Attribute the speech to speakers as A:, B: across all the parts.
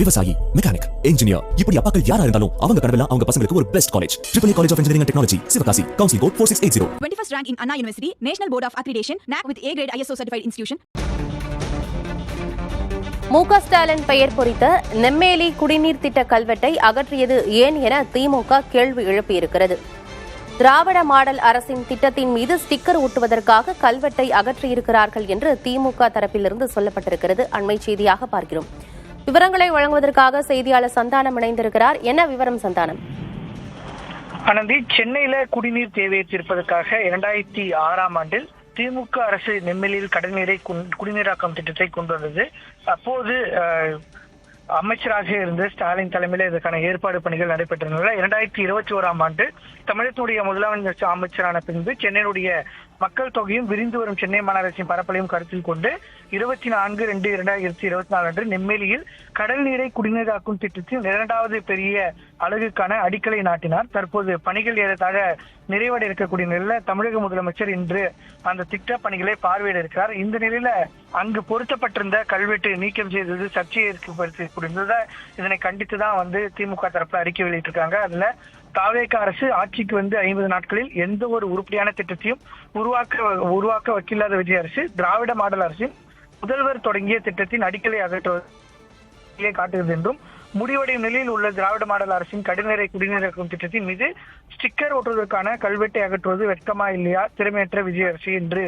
A: விவசாயி, mechanic, engineer, இப்படி அப்பாக்கள் யாரா இருந்தாலும் அவங்க கனவெல்லாம் அவங்க பசங்களுக்கு ஒரு best college. AAA College of Engineering and Technology, Sivakasi. Counseling code 4680.
B: 21st rank in Anna University, National Board of Accreditation, NAC with A grade ISO certified institution.
C: மு.க. ஸ்டாலின் பெயர் பொறித்த நெம்மேலி குடிநீர் திட்ட கல்வெட்டை அகற்றியது ஏன் என திமுக கேள்வி எழுப்பியிருக்கிறது. திராவிட மாடல் அரசின் திட்டத்தின் மீது ஸ்டிக்கர் ஒட்டுவதற்காக கல்வெட்டை அகற்றியிருக்கிறார்கள் என்று திமுக தரப்பிலிருந்து சொல்லப்பட்டிருக்கிறது. அண்மை செய்தியாக பார்க்கிறோம். விவரங்களை வழங்குவதற்காக செய்தியாளர் சந்தானம் இணைந்திருக்கிறார். என்ன விவரம் சந்தானம்?
D: ஆனந்தி, சென்னையில குடிநீர் தேவையை தீர்ப்பதற்காக 2006ஆம் ஆண்டில் திமுக அரசு நெம்மேலியில் கடல்நீரை குடிநீராக்கும் திட்டத்தை கொண்டு வந்தது. அப்போது அமைச்சராக இருந்த ஸ்டாலின் தலைமையில் இதற்கான ஏற்பாடு பணிகள் நடைபெற்றிருந்தன. 2021ஆம் ஆண்டு தமிழகத்தினுடைய முதலமைச்சர் அமைச்சரான பின்பு சென்னையினுடைய மக்கள் தொகையும் விரிந்து வரும் சென்னை மாநகராட்சியின் பரப்பலையும் கருத்தில் கொண்டு 24/2/2024 அன்று நெம்மேலியில் கடல் நீரை குடிநீராக்கும் திட்டத்தின் 2வது பெரிய அலகுக்கான அடிக்கலை நாட்டினார். தற்போது பணிகள் ஏறத்தாழ நிறைவடை இருக்கக்கூடிய நிலையில தமிழக முதலமைச்சர் இன்று அந்த திட்ட பணிகளை பார்வையிட இருக்கிறார். இந்த நிலையில அங்கு பொருத்தப்பட்டிருந்த கல்வெட்டு நீக்கம் செய்தது சர்ச்சையை ஏற்படுத்தக்கூடியது. இதனை கண்டித்துதான் திமுக தரப்புல அறிக்கை வெளியிட்டிருக்காங்க. அதுல தாவேக அரசு ஆட்சிக்கு 50 நாட்களில் எந்த ஒரு உருப்படியான திட்டத்தையும் உருவாக்க வக்கில்லாத விஜய் அரசு திராவிட மாடல் அரசின் முதல்வர் தொடங்கிய திட்டத்தின் அடிக்கலை அகற்றுவதை காட்டுகிறது என்றும், முடிவடையும் நிலையில் உள்ள திராவிட மாடல் அரசின் கடிநீரை குடிநீராக்கும் திட்டத்தின் மீது ஸ்டிக்கர் ஓட்டுவதற்கான கல்வெட்டை அகற்றுவது வெட்கமா இல்லையா திறமையற்ற விஜய் அரசு என்று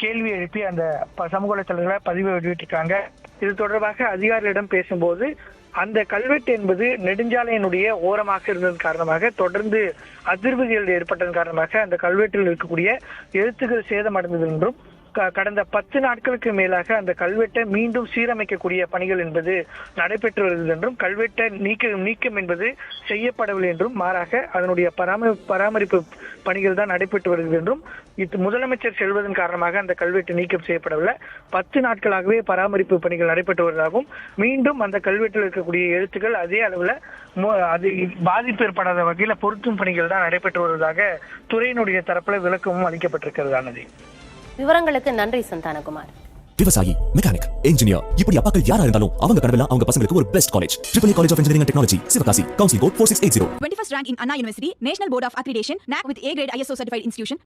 D: கேள்வி எழுப்பி அந்த சமூக வலைத்தளங்களை பதிவு வெளியிட்டிருக்காங்க. இது தொடர்பாக அதிகாரிகளிடம் பேசும்போது அந்த கல்வெட்டு என்பது நெடுஞ்சாலையினுடைய ஓரமாக இருந்ததன் காரணமாக தொடர்ந்து அதிர்வுகள் ஏற்பட்டதன் காரணமாக அந்த கல்வெட்டில் இருக்கக்கூடிய எழுத்துக்கள் சேதமடைந்தது என்றும், கடந்த 10 நாட்களுக்கு மேலாக அந்த கல்வெட்டை மீண்டும் சீரமைக்கக்கூடிய பணிகள் என்பது நடைபெற்று வருகிறது என்றும், கல்வெட்டை நீக்கம் என்பது செய்யப்படவில்லை என்றும், மாறாக அதனுடைய பராமரிப்பு பணிகள் தான் நடைபெற்று வருகிறது என்றும், முதலமைச்சர் செல்வதன் காரணமாக அந்த கல்வெட்டு நீக்கம் செய்யப்படவில்லை, 10 நாட்களாகவே பராமரிப்பு பணிகள் நடைபெற்று வருவதாகவும், மீண்டும் அந்த கல்வெட்டில் இருக்கக்கூடிய எழுத்துக்கள் அதே அளவில் அது பாதிப்பு ஏற்படாத வகையில பொருத்தும் பணிகள் தான் நடைபெற்று வருவதாக துறையினுடைய தரப்புல விளக்கமும் அளிக்கப்பட்டிருக்கிறது.
C: விவரங்களுக்கு நன்றி சந்தானகுமார்.
A: விவசாயி, மெக்கானிக், இன்ஜினியர், இப்படி அப்பாக்கள் யாரா இருந்தாலும் அவங்க கனவெல்லாம் அவங்க பசங்களுக்கு ஒரு best college. AAA College of Engineering and Technology, Sivakasi. Counseling code 4680.
B: 21st rank in Anna University, National Board of Accreditation, NAC with A grade ISO certified institution.